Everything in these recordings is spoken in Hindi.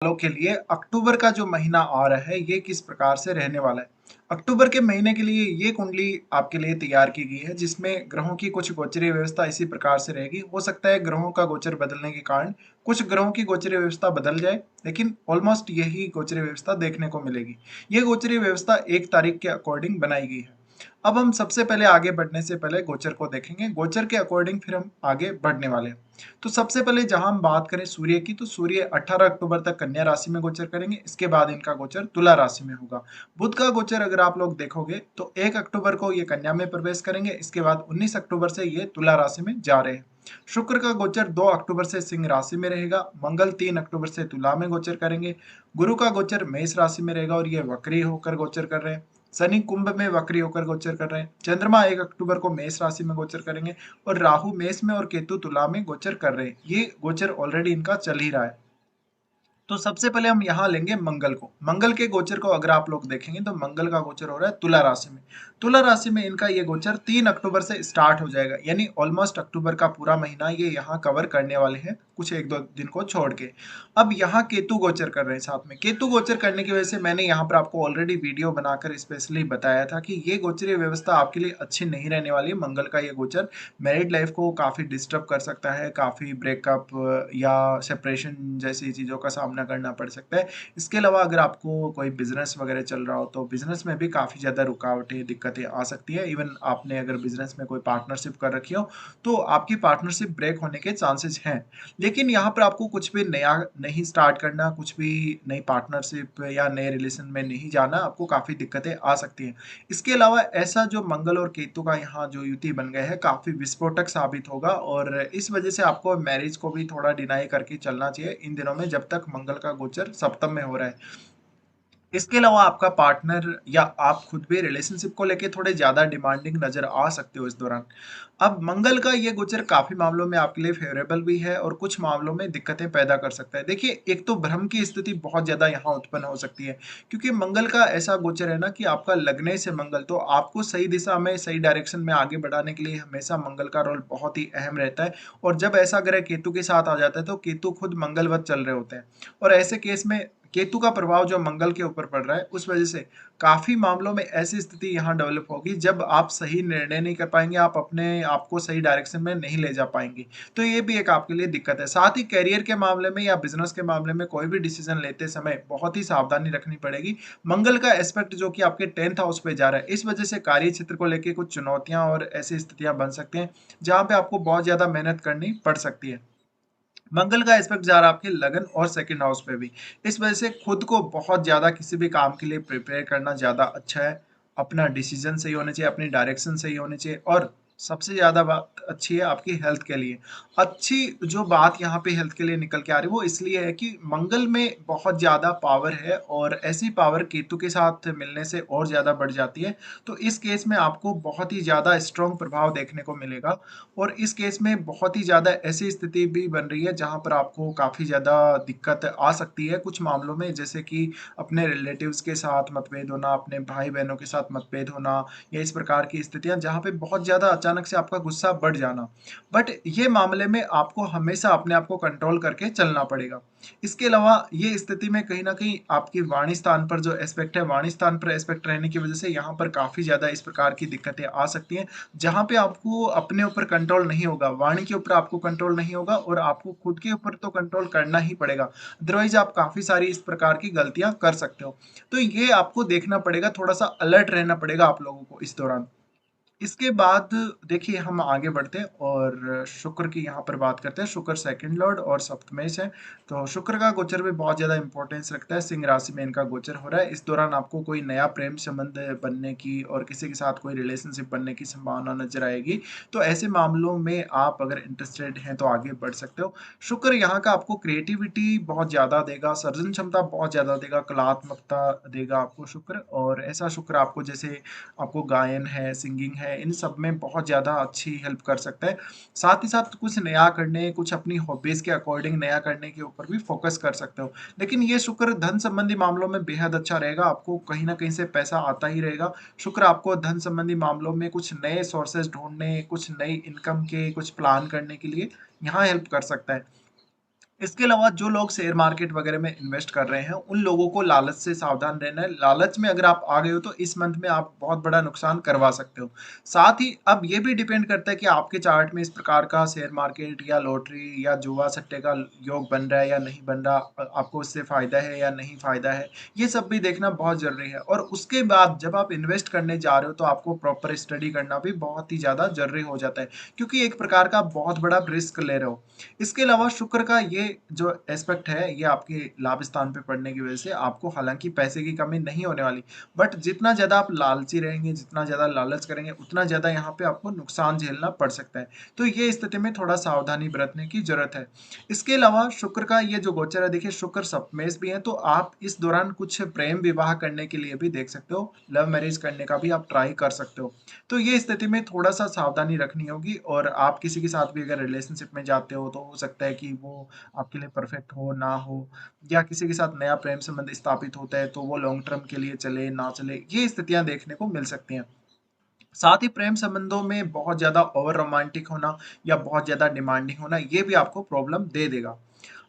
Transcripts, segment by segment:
वालों के लिए अक्टूबर का जो महीना आ रहा है ये किस प्रकार से रहने वाला है। अक्टूबर के महीने के लिए ये कुंडली आपके लिए तैयार की गई है जिसमें ग्रहों की कुछ गोचरीय व्यवस्था इसी प्रकार से रहेगी। हो सकता है ग्रहों का गोचर बदलने के कारण कुछ ग्रहों की गोचरीय व्यवस्था बदल जाए, लेकिन ऑलमोस्ट यही गोचरीय व्यवस्था देखने को मिलेगी। ये गोचरीय व्यवस्था 1 तारीख के अकॉर्डिंग बनाई गई है। अब हम सबसे पहले आगे बढ़ने से पहले गोचर को देखेंगे, गोचर के अकॉर्डिंग फिर हम आगे बढ़ने वाले हैं। तो सबसे पहले जहां हम बात करें सूर्य की, तो सूर्य 18 अक्टूबर तक कन्या राशि में गोचर करेंगे। इसके बाद इनका गोचर तुला राशि में होगा। बुध का गोचर अगर आप लोग देखोगे तो 1 अक्टूबर को ये कन्या में प्रवेश करेंगे। इसके बाद 19 अक्टूबर से ये तुला राशि में जा रहे हैं। शुक्र का गोचर 2 अक्टूबर से सिंह राशि में रहेगा। मंगल 3 अक्टूबर से तुला में गोचर करेंगे। गुरु का गोचर मेष राशि में रहेगा और ये वक्री होकर गोचर कर रहे हैं। शनि कुंभ में वक्री होकर गोचर कर रहे हैं। चंद्रमा 1 अक्टूबर को मेष राशि में गोचर करेंगे और राहु मेष में और केतु तुला में गोचर कर रहे हैं। ये गोचर ऑलरेडी इनका चल ही रहा है। तो सबसे पहले हम यहाँ लेंगे मंगल को। मंगल के गोचर को अगर आप लोग देखेंगे तो मंगल का गोचर हो रहा है तुला राशि में। तुला राशि में इनका ये गोचर 3 अक्टूबर से स्टार्ट हो जाएगा, यानी ऑलमोस्ट अक्टूबर का पूरा महीना ये यहाँ कवर करने वाले हैं, कुछ 1-2 दिन को छोड़ के। अब यहाँ केतु गोचर कर रहे हैं साथ में। केतु गोचर करने की वजह से मैंने यहाँ पर आपको ऑलरेडी वीडियो बनाकर स्पेशली बताया था कि ये गोचरीय व्यवस्था आपके लिए अच्छी नहीं रहने वाली है। मंगल का ये गोचर मैरिड लाइफ को काफी डिस्टर्ब कर सकता है, काफी ब्रेकअप या सेपरेशन जैसी चीजों का सामना करना पड़ सकता है। इसके अलावा अगर आपको कोई बिजनेस वगैरह चल रहा हो तो बिजनेस में भी काफी ज्यादा रुकावटें दिक्कतें आ सकती है। इवन आपने अगर बिजनेस में कोई पार्टनरशिप कर रखी हो तो आपकी पार्टनरशिप ब्रेक होने के चांसेस हैं। लेकिन यहाँ पर आपको कुछ भी नया नहीं स्टार्ट करना, कुछ भी नई पार्टनरशिप या नए रिलेशन में नहीं जाना, आपको काफी दिक्कतें आ सकती हैं। इसके अलावा ऐसा जो मंगल और केतु का यहाँ जो युति बन गया है काफी विस्फोटक साबित होगा और इस वजह से आपको मैरिज को भी थोड़ा डिनाई करके चलना चाहिए इन दिनों में, जब तक मंगल का गोचर सप्तम में हो रहा है। इसके अलावा आपका पार्टनर या आप खुद भी रिलेशनशिप को लेके थोड़े ज्यादा डिमांडिंग नजर आ सकते हो इस दौरान। अब मंगल का ये गोचर काफी मामलों में आपके लिए फेवरेबल भी है और कुछ मामलों में दिक्कतें पैदा कर सकता है। देखिए, एक तो भ्रम की स्थिति बहुत ज्यादा यहाँ उत्पन्न हो सकती है, क्योंकि मंगल का ऐसा गोचर है ना कि आपका लगने से मंगल तो आपको सही दिशा में सही डायरेक्शन में आगे बढ़ाने के लिए हमेशा मंगल का रोल बहुत ही अहम रहता है। और जब ऐसा ग्रह केतु के साथ आ जाता है तो केतु खुद मंगलवत चल रहे होते हैं और ऐसे केस में केतु का प्रभाव जो मंगल के ऊपर पड़ रहा है उस वजह से काफी मामलों में ऐसी स्थिति यहाँ डेवलप होगी जब आप सही निर्णय नहीं कर पाएंगे, आप अपने आप को सही डायरेक्शन में नहीं ले जा पाएंगे। तो ये भी एक आपके लिए दिक्कत है। साथ ही करियर के मामले में या बिजनेस के मामले में कोई भी डिसीजन लेते समय बहुत ही सावधानी रखनी पड़ेगी। मंगल का एस्पेक्ट जो कि आपके 10th हाउस पे जा रहा है, इस वजह से कार्य क्षेत्र को लेकर कुछ चुनौतियां और ऐसी स्थितियां बन सकती हैं जहां पे आपको बहुत ज्यादा मेहनत करनी पड़ सकती है। मंगल का एस्पेक्ट जा रहा है आपके लगन और सेकंड हाउस पे भी। इस वजह से खुद को बहुत ज्यादा किसी भी काम के लिए प्रिपेयर करना ज्यादा अच्छा है। अपना डिसीजन सही होने चाहिए, अपनी डायरेक्शन सही होनी चाहिए और सबसे ज्यादा बात अच्छी है आपकी हेल्थ के लिए। अच्छी जो बात यहाँ पे हेल्थ के लिए निकल के आ रही है वो इसलिए है कि मंगल में बहुत ज्यादा पावर है और ऐसी पावर केतु के साथ मिलने से और ज्यादा बढ़ जाती है। तो इस केस में आपको बहुत ही ज्यादा स्ट्रॉन्ग प्रभाव देखने को मिलेगा और इस केस में बहुत ही ज़्यादा ऐसी स्थिति भी बन रही है जहाँ पर आपको काफ़ी ज़्यादा दिक्कत आ सकती है कुछ मामलों में, जैसे कि अपने रिलेटिव्स के साथ मतभेद होना, अपने भाई बहनों के साथ मतभेद होना या इस प्रकार की स्थितियाँ जहाँ पे बहुत ज़्यादा अचानक से आपका गुस्सा बढ़ जाना। बट ये मामले में आपको हमेशा अपने आप को कंट्रोल करके चलना पड़ेगा। इसके अलावा ये स्थिति में कहीं न कहीं आपकी वाणी स्थान पर जो एस्पेक्ट है, वाणी स्थान पर एस्पेक्ट रहने की वजह से यहाँ पर काफ़ी ज़्यादा इस प्रकार की दिक्कतें आ सकती हैं जहाँ पे आपको अपने ऊपर कंट्रोल नहीं होगा, वाणी के ऊपर आपको कंट्रोल नहीं होगा और आपको खुद के ऊपर तो कंट्रोल करना ही पड़ेगा। अदरवाइज आप काफी सारी इस प्रकार की गलतियां कर सकते हो। तो ये आपको देखना पड़ेगा, थोड़ा सा अलर्ट रहना पड़ेगा आप लोगों को इस दौरान। इसके बाद देखिए हम आगे बढ़ते हैं और शुक्र की यहाँ पर बात करते हैं। शुक्र सेकंड लॉर्ड और सप्तमेश है, तो शुक्र का गोचर भी बहुत ज्यादा इंपॉर्टेंस रखता है। सिंह राशि में इनका गोचर हो रहा है। इस दौरान आपको कोई नया प्रेम संबंध बनने की और किसी के साथ कोई रिलेशनशिप बनने की संभावना नजर आएगी। तो ऐसे मामलों में आप अगर इंटरेस्टेड हैं तो आगे बढ़ सकते हो। शुक्र यहाँ का आपको क्रिएटिविटी बहुत ज्यादा देगा, सर्जन क्षमता बहुत ज्यादा देगा, कलात्मकता देगा आपको शुक्र। और ऐसा शुक्र आपको जैसे आपको गायन है, सिंगिंग है, इन सब में बहुत ज़्यादा अच्छी हेल्प कर सकता है। साथ ही साथ कुछ नया करने, कुछ अपनी हॉबीज़ के अकॉर्डिंग नया करने के ऊपर भी फोकस कर सकते हो। लेकिन ये शुक्र धन संबंधी मामलों में बेहद अच्छा रहेगा, आपको कहीं न कहीं से पैसा आता ही रहेगा। शुक्र आपको धन संबंधी मामलों में कुछ नए सोर्सेज़ ढूँढने, कुछ नई इनकम के कुछ प्लान करने के लिए यहाँ हेल्प कर सकता है। इसके अलावा जो लोग शेयर मार्केट वगैरह में इन्वेस्ट कर रहे हैं, उन लोगों को लालच से सावधान रहना है। लालच में अगर आप आ गए हो तो इस मंथ में आप बहुत बड़ा नुकसान करवा सकते हो। साथ ही अब ये भी डिपेंड करता है कि आपके चार्ट में इस प्रकार का शेयर मार्केट या लॉटरी या जुआ सट्टे का योग बन रहा है या नहीं बन रहा, आपको उससे फ़ायदा है या नहीं फ़ायदा है, ये सब भी देखना बहुत ज़रूरी है। और उसके बाद जब आप इन्वेस्ट करने जा रहे हो तो आपको प्रॉपर स्टडी करना भी बहुत ही ज़्यादा ज़रूरी हो जाता है, क्योंकि एक प्रकार का बहुत बड़ा रिस्क ले रहे हो। इसके अलावा शुक्र का ये जो एस्पेक्ट है, ये आपके लाभ स्थान पे पड़ने की वजह से आपको हालांकि पैसे की कमी नहीं होने वाली, बट जितना ज़्यादा आप लालची रहेंगे, जितना ज़्यादा लालच करेंगे, उतना ज़्यादा यहाँ पे आपको नुकसान झेलना पड़ सकता है। तो ये स्थिति में थोड़ा सावधानी बरतने की जरूरत है। इसके अलावा शुक्र का ये जो गोचर है, देखिए शुक्र सप्तमेश भी है, तो आप इस दौरान कुछ प्रेम विवाह करने के लिए भी देख सकते हो, लव मैरिज करने का भी आप ट्राई कर सकते हो। तो ये स्थिति में थोड़ा-सा सावधानी रखनी होगी, और आप किसी के साथ भी अगर रिलेशनशिप में जाते हो तो हो सकता है कि वो आपके लिए परफेक्ट हो, ना हो, या किसी के साथ नया प्रेम संबंध स्थापित होता है तो वो लॉन्ग टर्म के लिए चले, ना चले, ये स्थितियाँ देखने को मिल सकती हैं। साथ ही प्रेम संबंधों में बहुत ज़्यादा ओवर रोमांटिक होना या बहुत ज़्यादा डिमांडिंग होना, ये भी आपको प्रॉब्लम दे देगा।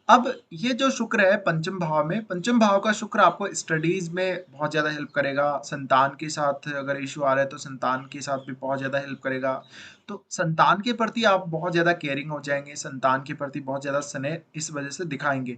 अब ये जो शुक्र है पंचम भाव में, पंचम भाव का शुक्र आपको स्टडीज में बहुत ज़्यादा हेल्प करेगा। संतान के साथ अगर इश्यू आ रहा है तो संतान के साथ भी बहुत ज़्यादा हेल्प करेगा। तो संतान के प्रति आप बहुत ज़्यादा केयरिंग हो जाएँगे, संतान के प्रति बहुत ज़्यादा स्नेह इस वजह से दिखाएँगे।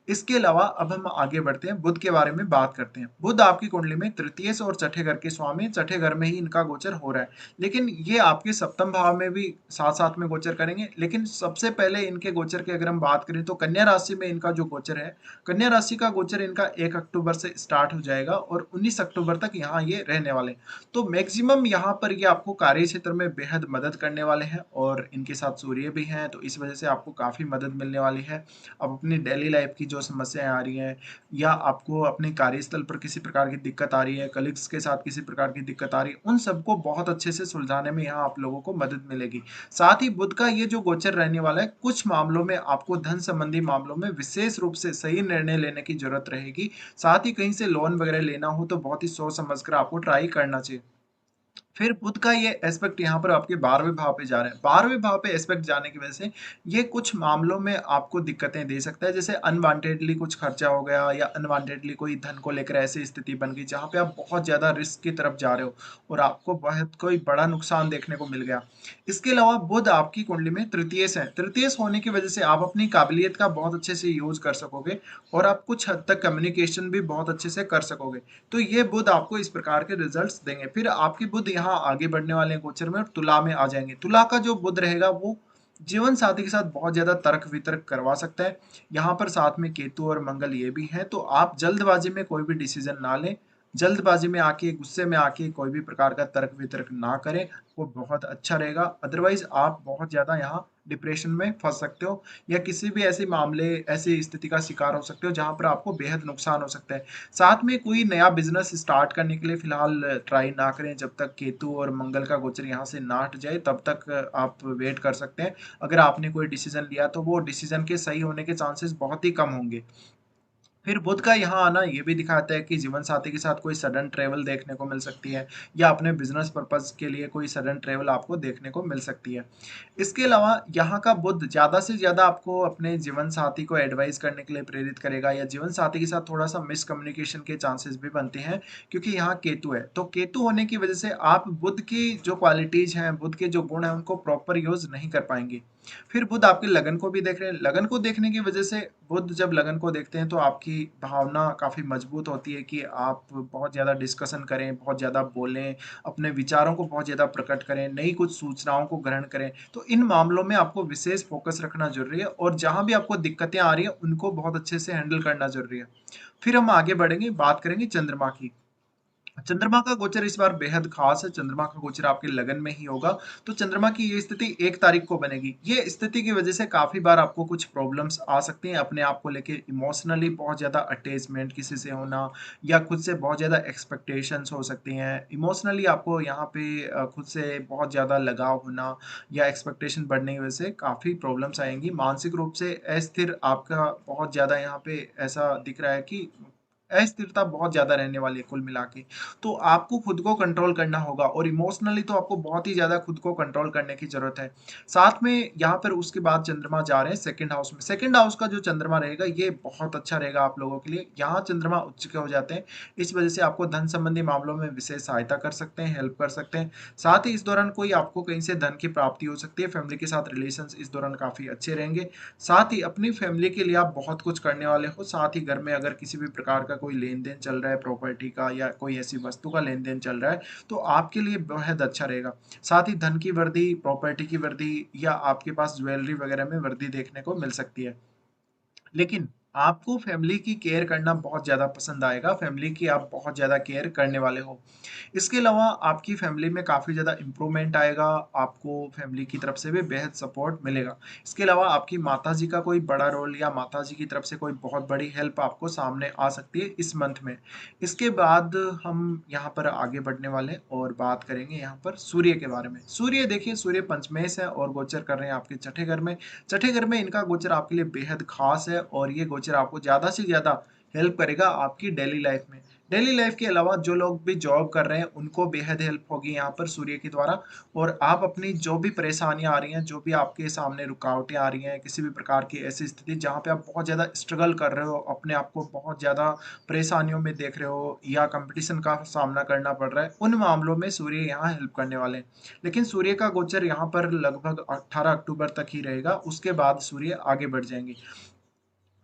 इसके अलावा अब हम आगे बढ़ते हैं, बुध के बारे में बात करते हैं। बुध आपकी कुंडली में तृतीय से और छठे घर के स्वामी, छठे घर में ही इनका गोचर हो रहा है। लेकिन ये आपके सप्तम भाव में भी साथ-साथ में गोचर करेंगे। लेकिन सबसे पहले इनके गोचर की अगर हम बात करें तो कन्या राशि में इनका जो गोचर है, कन्या राशि का गोचर इनका 1 अक्टूबर से स्टार्ट हो जाएगा और 19 अक्टूबर तक यहाँ ये रहने वाले हैं। तो मैक्सिमम यहाँ पर ये आपको कार्य क्षेत्र में बेहद मदद करने वाले हैं, और इनके साथ सूर्य भी हैं, तो इस वजह से आपको काफ़ी मदद मिलने वाली है। अब अपनी डेली लाइफ की जो समस्याएँ आ रही हैं, या आपको अपने कार्यस्थल पर किसी प्रकार की दिक्कत आ रही है, कलीग्स के साथ किसी प्रकार की दिक्कत आ रही है, उन सबको बहुत अच्छे से सुलझाने में यहाँ आप लोगों को मदद मिलेगी। साथ ही बुध का ये जो गोचर रहने वाला है, कुछ मामलों में आपको धन संबंधी मामलों में विशेष रूप से सही निर्णय लेने की ज़रूरत रहेगी। साथ ही कहीं से लोन वगैरह लेना हो तो बहुत ही सोच समझ कर आपको ट्राई करना चाहिए। फिर बुध का ये एस्पेक्ट यहाँ पर आपके 12वें भाव पे जा रहा है। 12वें भाव पे एस्पेक्ट जाने की वजह से ये कुछ मामलों में आपको दिक्कतें दे सकता है, जैसे अनवांटेडली कुछ खर्चा हो गया, या अनवांटेडली कोई धन को लेकर ऐसी स्थिति बन गई जहाँ पे आप बहुत ज़्यादा रिस्क की तरफ जा रहे हो और आपको बहुत कोई बड़ा नुकसान देखने को मिल गया। इसके अलावा बुध आपकी कुंडली में तृतीयश है। तृतीयश होने की वजह से आप अपनी काबिलियत का बहुत अच्छे से यूज़ कर सकोगे, और आप कुछ हद तक कम्युनिकेशन भी बहुत अच्छे से कर सकोगे। तो ये बुध आपको इस प्रकार के रिजल्ट्स देंगे। फिर आपके बुध यहाँ आगे बढ़ने वाले हैं गोचर में और तुला में आ जाएंगे। तुला का जो बुध रहेगा वो जीवन साथी के साथ बहुत ज्यादा तर्क वितर्क करवा सकता है। यहाँ पर साथ में केतु और मंगल ये भी हैं, तो आप जल्दबाजी में कोई भी डिसीजन ना लें। जल्दबाजी में आके, गुस्से में आके कोई भी प्रकार का तर्क वितर्क ना करें, वो बहुत अच्छा रहेगा। अदरवाइज आप बहुत ज्यादा यहाँ डिप्रेशन में फंस सकते हो, या किसी भी ऐसे मामले, ऐसी स्थिति का शिकार हो सकते हो जहां पर आपको बेहद नुकसान हो सकता है। साथ में कोई नया बिजनेस स्टार्ट करने के लिए फिलहाल ट्राई ना करें, जब तक केतु और मंगल का गोचर यहाँ से ना हट जाए तब तक आप वेट कर सकते हैं। अगर आपने कोई डिसीजन लिया तो वो डिसीजन के सही होने के चांसेस बहुत ही कम होंगे। फिर बुध का यहाँ आना ये भी दिखाता है कि जीवन साथी के साथ कोई सडन ट्रेवल देखने को मिल सकती है, या अपने बिजनेस पर्पज के लिए कोई सडन ट्रेवल आपको देखने को मिल सकती है। इसके अलावा यहाँ का बुध ज्यादा से ज्यादा आपको अपने जीवन साथी को एडवाइस करने के लिए प्रेरित करेगा, या जीवन साथी के साथ थोड़ा सा मिसकम्युनिकेशन के चांसेस भी बनते हैं, क्योंकि यहाँ केतु है। तो केतु होने की वजह से आप बुध की जो क्वालिटीज हैं, बुध के जो गुण हैं, उनको प्रॉपर यूज नहीं कर पाएंगे। फिर बुध आपके लगन को भी देख रहे हैं। लगन को देखने की वजह से, बुध जब लगन को देखते हैं तो आपकी भावना काफ़ी मजबूत होती है कि आप बहुत ज़्यादा डिस्कशन करें, बहुत ज़्यादा बोलें, अपने विचारों को बहुत ज़्यादा प्रकट करें, नई कुछ सूचनाओं को ग्रहण करें। तो इन मामलों में आपको विशेष फोकस रखना ज़रूरी है, और जहाँ भी आपको दिक्कतें आ रही हैं, उनको बहुत अच्छे से हैंडल करना ज़रूरी है। फिर हम आगे बढ़ेंगे, बात करेंगे चंद्रमा की। चंद्रमा का गोचर इस बार बेहद खास है। चंद्रमा का गोचर आपके लगन में ही होगा। तो चंद्रमा की ये स्थिति 1 तारीख को बनेगी। ये स्थिति की वजह से काफी बार आपको कुछ प्रॉब्लम्स आ सकती हैं, अपने आप को लेके इमोशनली बहुत ज्यादा अटैचमेंट किसी से होना, या खुद से बहुत ज्यादा एक्सपेक्टेशंस हो सकती हैं। इमोशनली आपको यहाँ पे खुद से बहुत ज्यादा लगाव होना, या एक्सपेक्टेशन बढ़ने की वजह से काफी प्रॉब्लम्स आएंगी। मानसिक रूप से अस्थिर आपका बहुत ज्यादा यहाँ पे ऐसा दिख रहा है कि अस्थिरता बहुत ज़्यादा रहने वाली है कुल मिला के। तो आपको खुद को कंट्रोल करना होगा और इमोशनली तो आपको बहुत ही ज़्यादा खुद को कंट्रोल करने की ज़रूरत है। साथ में यहाँ पर उसके बाद चंद्रमा जा रहे हैं सेकंड हाउस में। सेकंड हाउस का जो चंद्रमा रहेगा ये बहुत अच्छा रहेगा आप लोगों के लिए। यहाँ चंद्रमा उच्च के हो जाते हैं, इस वज़ह से आपको धन संबंधी मामलों में विशेष सहायता कर सकते हैं, हेल्प कर सकते हैं। साथ ही इस दौरान कोई आपको कहीं से धन की प्राप्ति हो सकती है, फैमिली के साथ रिलेशंस इस दौरान काफ़ी अच्छे रहेंगे। साथ ही अपनी फैमिली के लिए आप बहुत कुछ करने वाले हो। साथ ही घर में अगर किसी भी प्रकार का कोई लेन-देन चल रहा है प्रॉपर्टी का या कोई ऐसी वस्तु का लेन-देन चल रहा है, तो आपके लिए बेहद अच्छा रहेगा। साथ ही धन की वृद्धि, प्रॉपर्टी की वृद्धि या आपके पास ज्वेलरी वगैरह में वृद्धि देखने को मिल सकती है। लेकिन आपको फैमिली की केयर करना बहुत ज़्यादा पसंद आएगा, फैमिली की आप बहुत ज़्यादा केयर करने वाले हो। इसके अलावा आपकी फैमिली में काफ़ी ज़्यादा इम्प्रूवमेंट आएगा, आपको फैमिली की तरफ से भी बेहद सपोर्ट मिलेगा। इसके अलावा आपकी माताजी का कोई बड़ा रोल या माताजी की तरफ से कोई बहुत बड़ी हेल्प आपको सामने आ सकती है इस मंथ में। इसके बाद हम यहाँ पर आगे बढ़ने वाले हैं और बात करेंगे यहाँ पर सूर्य के बारे में। सूर्य देखिए, सूर्य पंचमेश है और गोचर कर रहे हैं आपके छठे घर में। छठे घर में इनका गोचर आपके लिए बेहद खास है और ये गोचर आपको ज़्यादा से ज़्यादा हेल्प करेगा आपकी डेली लाइफ में। डेली लाइफ के अलावा जो लोग भी जॉब कर रहे हैं उनको बेहद हेल्प होगी यहाँ पर सूर्य के द्वारा। और आप अपनी जो भी परेशानियाँ आ रही हैं, जो भी आपके सामने रुकावटें आ रही हैं, किसी भी प्रकार की ऐसी स्थिति जहाँ पे आप बहुत ज़्यादा स्ट्रगल कर रहे हो, अपने आप को बहुत ज़्यादा परेशानियों में देख रहे हो या कंपटीशन का सामना करना पड़ रहा है, उन मामलों में सूर्य यहाँ हेल्प करने वाले हैं। लेकिन सूर्य का गोचर यहाँ पर लगभग 18 अक्टूबर तक ही रहेगा, उसके बाद सूर्य आगे बढ़ जाएंगे।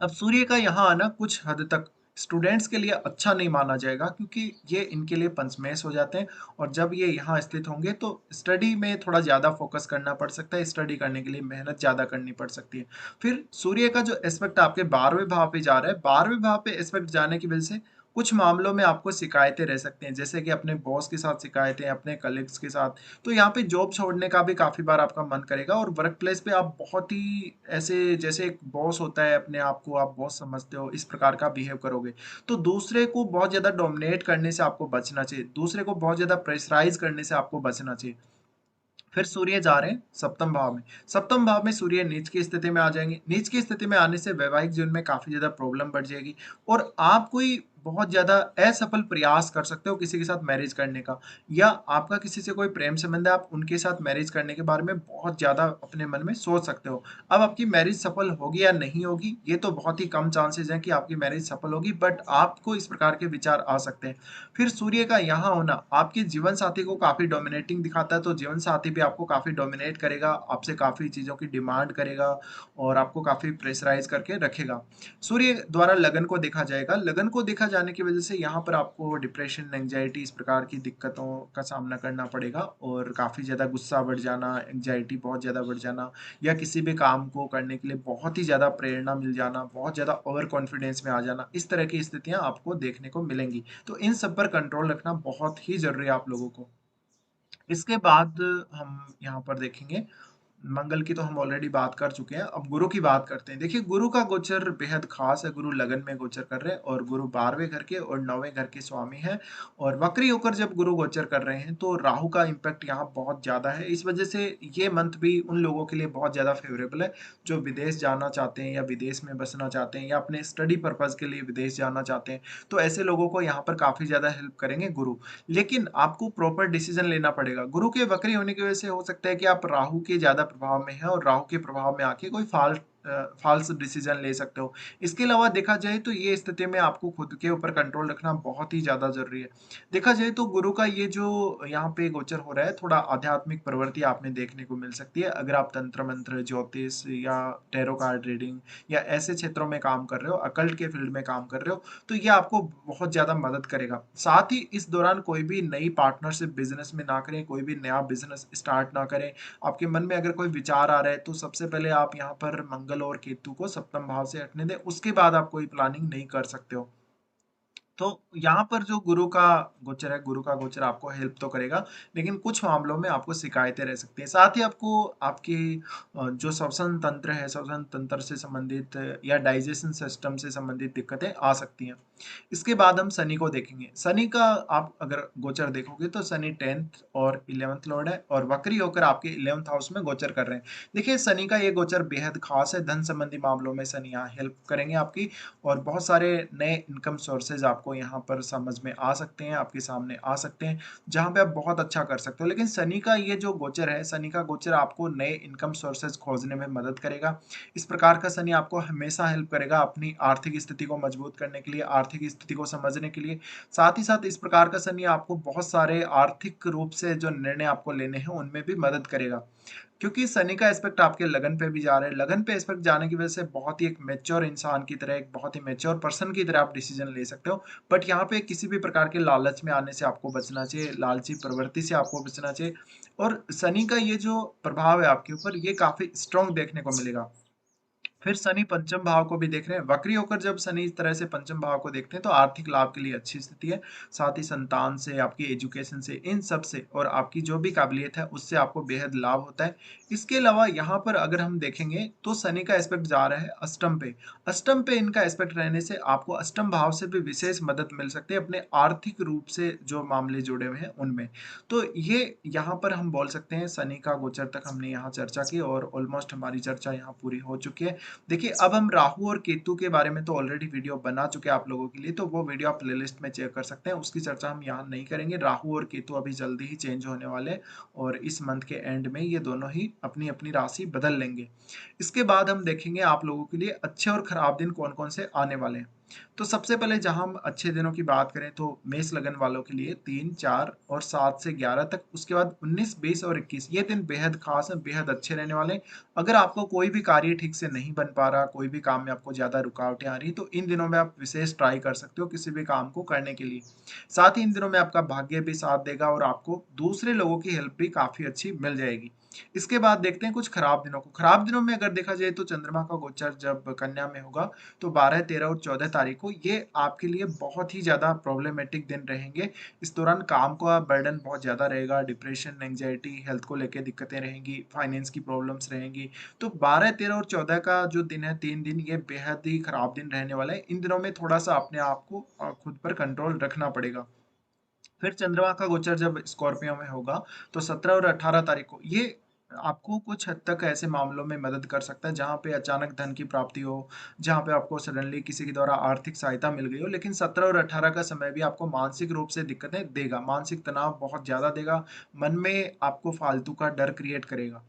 अब सूर्य का यहाँ आना कुछ हद तक स्टूडेंट्स के लिए अच्छा नहीं माना जाएगा, क्योंकि ये इनके लिए पंचमेश हो जाते हैं और जब ये यहाँ स्थित होंगे तो स्टडी में थोड़ा ज़्यादा फोकस करना पड़ सकता है, स्टडी करने के लिए मेहनत ज़्यादा करनी पड़ सकती है। फिर सूर्य का जो एस्पेक्ट आपके 12वें भाव पे जा रहा है, 12वें भाव पे एस्पेक्ट जाने की वजह से कुछ मामलों में आपको शिकायतें रह सकती हैं, जैसे कि अपने बॉस के साथ शिकायतें, अपने कलीग्स के साथ। तो यहाँ पे जॉब छोड़ने का भी काफ़ी बार आपका मन करेगा और वर्क प्लेस पे आप बहुत ही ऐसे, जैसे एक बॉस होता है, अपने आप को आप बॉस समझते हो, इस प्रकार का बिहेव करोगे। तो दूसरे को बहुत ज़्यादा डोमिनेट करने से आपको बचना चाहिए, दूसरे को बहुत ज़्यादा प्रेशराइज़ करने से आपको बचना चाहिए। फिर सूर्य जा रहे हैं सप्तम भाव में। सप्तम भाव में सूर्य नीच की स्थिति में आ जाएंगे। नीच की स्थिति में आने से वैवाहिक जीवन में काफी ज्यादा प्रॉब्लम बढ़ जाएगी और आप कोई बहुत ज्यादा असफल प्रयास कर सकते हो किसी के साथ मैरिज करने का, या आपका किसी से कोई प्रेम संबंध है, आप उनके साथ मैरिज करने के बारे में बहुत ज्यादा अपने मन में सोच सकते हो। अब आपकी मैरिज सफल होगी या नहीं होगी, ये तो बहुत ही कम चांसेस हैं कि आपकी मैरिज सफल होगी, बट आपको इस प्रकार के विचार आ सकते हैं। फिर सूर्य का यहाँ होना आपके जीवन साथी को काफी डोमिनेटिंग दिखाता है, तो जीवन साथी भी आपको काफी डोमिनेट करेगा, आपसे काफी चीजों की डिमांड करेगा और आपको काफी प्रेशराइज करके रखेगा। सूर्य द्वारा लगन को देखा जाएगा, लगन को देखा जाने की वजह से यहाँ पर आपको डिप्रेशन, एंग्जाइटी, इस प्रकार की दिक्कतों का सामना करना पड़ेगा और काफी ज्यादा गुस्सा बढ़ जाना, एंग्जाइटी बहुत ज्यादा बढ़ जाना या किसी भी काम को करने के लिए बहुत ही ज्यादा प्रेरणा मिल जाना, बहुत ज्यादा ओवर कॉन्फिडेंस में आ जाना, इस तरह की स्थितियां आपको देखने को मिलेंगी। तो इन सब पर कंट्रोल रखना बहुत ही ज़रूरी है आप लोगों को। इसके बाद हम यहाँ पर देखेंगे, मंगल की तो हम ऑलरेडी बात कर चुके हैं, अब गुरु की बात करते हैं। देखिए, गुरु का गोचर बेहद खास है, गुरु लगन में गोचर कर रहे हैं और गुरु 12वें घर के और 9वें घर के स्वामी हैं। और वक्री होकर जब गुरु गोचर कर रहे हैं तो राहु का इम्पैक्ट यहाँ बहुत ज़्यादा है, इस वजह से ये मंथ भी उन लोगों के लिए बहुत ज़्यादा फेवरेबल है जो विदेश जाना चाहते हैं या विदेश में बसना चाहते हैं या अपने स्टडी पर्पज़ के लिए विदेश जाना चाहते हैं। तो ऐसे लोगों को यहाँ पर काफ़ी ज़्यादा हेल्प करेंगे गुरु। लेकिन आपको प्रॉपर डिसीजन लेना पड़ेगा। गुरु के वक्री होने की वजह से हो सकता है कि आप राहु के ज़्यादा प्रभाव में हैं और राहु के प्रभाव में आके कोई फ़ाल्स डिसीजन ले सकते हो। इसके अलावा देखा जाए तो ये स्थिति में आपको खुद के ऊपर कंट्रोल रखना बहुत ही ज़्यादा ज़रूरी है। देखा जाए तो गुरु का ये जो यहाँ पे गोचर हो रहा है, थोड़ा आध्यात्मिक प्रवृत्ति आप में देखने को मिल सकती है। अगर आप तंत्र मंत्र, ज्योतिष या टैरो कार्ड रीडिंग या ऐसे क्षेत्रों में काम कर रहे हो, अकल्ट के फील्ड में काम कर रहे हो, तो ये आपको बहुत ज़्यादा मदद करेगा। साथ ही इस दौरान कोई भी नई पार्टनरशिप बिज़नेस में ना करें, कोई भी नया बिज़नेस स्टार्ट ना करें। आपके मन में अगर कोई विचार आ रहा है तो सबसे पहले आप यहाँ पर मंगल और केतु को सप्तम भाव से हटने दें, उसके बाद आप कोई प्लानिंग नहीं कर सकते हो। तो यहाँ पर जो गुरु का गोचर है, गुरु का गोचर आपको हेल्प तो करेगा, लेकिन कुछ मामलों में आपको शिकायतें रह सकती हैं। साथ ही आपको आपकी जो श्वसन तंत्र है, श्वसन तंत्र से संबंधित या डाइजेशन सिस्टम से संबंधित दिक्कतें आ सकती हैं। इसके बाद हम शनि को देखेंगे। शनि का आप अगर गोचर देखोगे तो शनि 10th और 11th लॉर्ड है और वक्री होकर आपके 11th हाउस में गोचर कर रहे हैं। देखिए शनि का ये गोचर बेहद खास है, धन संबंधी मामलों में शनि यहाँ हेल्प करेंगे आपकी और बहुत सारे नए इनकम सोर्सेज आपको यहाँ पर समझ में आ सकते हैं, आपके सामने आ सकते हैं, जहाँ पे आप बहुत अच्छा कर सकते हो। लेकिन शनि का ये जो गोचर है, शनि का गोचर आपको नए इनकम सोर्सेज खोजने में मदद करेगा। इस प्रकार का शनि आपको हमेशा हेल्प करेगा अपनी आर्थिक स्थिति को मजबूत करने के लिए, आर्थिक स्थिति को समझने के लिए। साथ ही साथ इस प्रकार का शनि आपको बहुत सारे आर्थिक रूप से जो निर्णय आपको लेने हैं, उनमें भी मदद करेगा। क्योंकि शनि का एस्पेक्ट आपके लगन पे भी जा रहा है। लगन पे एस्पेक्ट जाने की वजह से बहुत ही एक मैच्योर इंसान की तरह, एक बहुत ही मैच्योर पर्सन की तरह आप डिसीजन ले सकते हो। बट यहाँ पे किसी भी प्रकार के लालच में आने से आपको बचना चाहिए, लालची प्रवृत्ति से आपको बचना चाहिए। और शनि का ये जो प्रभाव है आपके ऊपर, ये काफ़ी स्ट्रॉन्ग देखने को मिलेगा। फिर शनि पंचम भाव को भी देख रहे हैं। वक्री होकर जब शनि इस तरह से पंचम भाव को देखते हैं तो आर्थिक लाभ के लिए अच्छी स्थिति है। साथ ही संतान से, आपकी एजुकेशन से, इन सब से और आपकी जो भी काबिलियत है उससे आपको बेहद लाभ होता है। इसके अलावा यहाँ पर अगर हम देखेंगे तो शनि का एस्पेक्ट जा रहा है अष्टम पे। अष्टम पे इनका एस्पेक्ट रहने से आपको अष्टम भाव से भी विशेष मदद मिल सकती है अपने आर्थिक रूप से जो मामले जुड़े हुए हैं उनमें। तो ये यहाँ पर हम बोल सकते हैं शनि का गोचर तक हमने यहाँ चर्चा की और ऑलमोस्ट हमारी चर्चा यहाँ पूरी हो चुकी है। देखिए अब हम राहु और केतु के बारे में तो ऑलरेडी वीडियो बना चुके हैं आप लोगों के लिए, तो वो वीडियो आप प्लेलिस्ट में चेक कर सकते हैं, उसकी चर्चा हम यहाँ नहीं करेंगे। राहु और केतु अभी जल्दी ही चेंज होने वाले हैं और इस मंथ के एंड में ये दोनों ही अपनी अपनी राशि बदल लेंगे। इसके बाद हम देखेंगे आप लोगों के लिए अच्छे और खराब दिन कौन कौन से आने वाले हैं। तो सबसे पहले जहां हम अच्छे दिनों की बात करें तो मेष लगन वालों के लिए 3, 4 और 7 से 11 तक, उसके बाद 19, 20 और 21 ये दिन बेहद खास है, बेहद अच्छे रहने वाले हैं। अगर आपको कोई भी कार्य ठीक से नहीं बन पा रहा, कोई भी काम में आपको ज्यादा रुकावटें आ रही, तो इन दिनों में आप विशेष ट्राई कर सकते हो किसी भी काम को करने के लिए। साथ ही इन दिनों में आपका भाग्य भी साथ देगा और आपको दूसरे लोगों की हेल्प भी काफी अच्छी मिल जाएगी। इसके बाद देखते हैं कुछ खराब दिनों को। खराब दिनों में अगर देखा जाए तो चंद्रमा का गोचर जब कन्या में होगा तो 12, 13 और 14 तारीख को ये आपके लिए बहुत ही ज़्यादा प्रॉब्लमेटिक दिन रहेंगे। इस दौरान काम का बर्डन बहुत ज़्यादा रहेगा, डिप्रेशन, एंग्जायटी, हेल्थ को लेके दिक्कतें रहेंगी, फाइनेंस की प्रॉब्लम्स रहेंगी। तो 12, 13 और 14 का जो दिन है, 3 दिन ये बेहद ही खराब दिन रहने वाला है। इन दिनों में थोड़ा-सा अपने आप को खुद पर कंट्रोल रखना पड़ेगा। फिर चंद्रमा का गोचर जब स्कॉर्पियो में होगा तो 17 और 18 तारीख को ये आपको कुछ हद तक ऐसे मामलों में मदद कर सकता है जहां पे अचानक धन की प्राप्ति हो, जहां पे आपको सडनली किसी के द्वारा आर्थिक सहायता मिल गई हो। लेकिन 17 और 18 का समय भी आपको मानसिक रूप से दिक्कतें देगा, मानसिक तनाव बहुत ज्यादा देगा, मन में आपको फालतू का डर क्रिएट करेगा।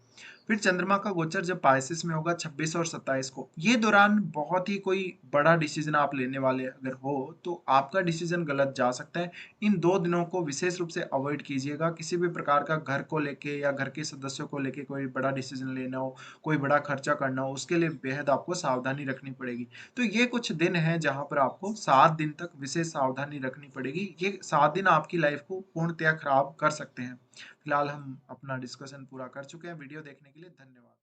फिर चंद्रमा का गोचर जब पाइसेस में होगा 26 और 27 को, ये दौरान बहुत ही कोई बड़ा डिसीजन आप लेने वाले अगर हो तो आपका डिसीजन गलत जा सकता है। इन 2 दिनों को विशेष रूप से अवॉइड कीजिएगा। किसी भी प्रकार का घर को लेके या घर के सदस्यों को लेके कोई बड़ा डिसीजन लेना हो, कोई बड़ा खर्चा करना हो, उसके लिए बेहद आपको सावधानी रखनी पड़ेगी। तो ये कुछ दिन हैं जहाँ पर आपको 7 दिन तक विशेष सावधानी रखनी पड़ेगी। ये 7 दिन आपकी लाइफ को पूर्णतया खराब कर सकते हैं। फिलहाल हम अपना डिस्कशन पूरा कर चुके हैं। वीडियो देखने के लिए धन्यवाद।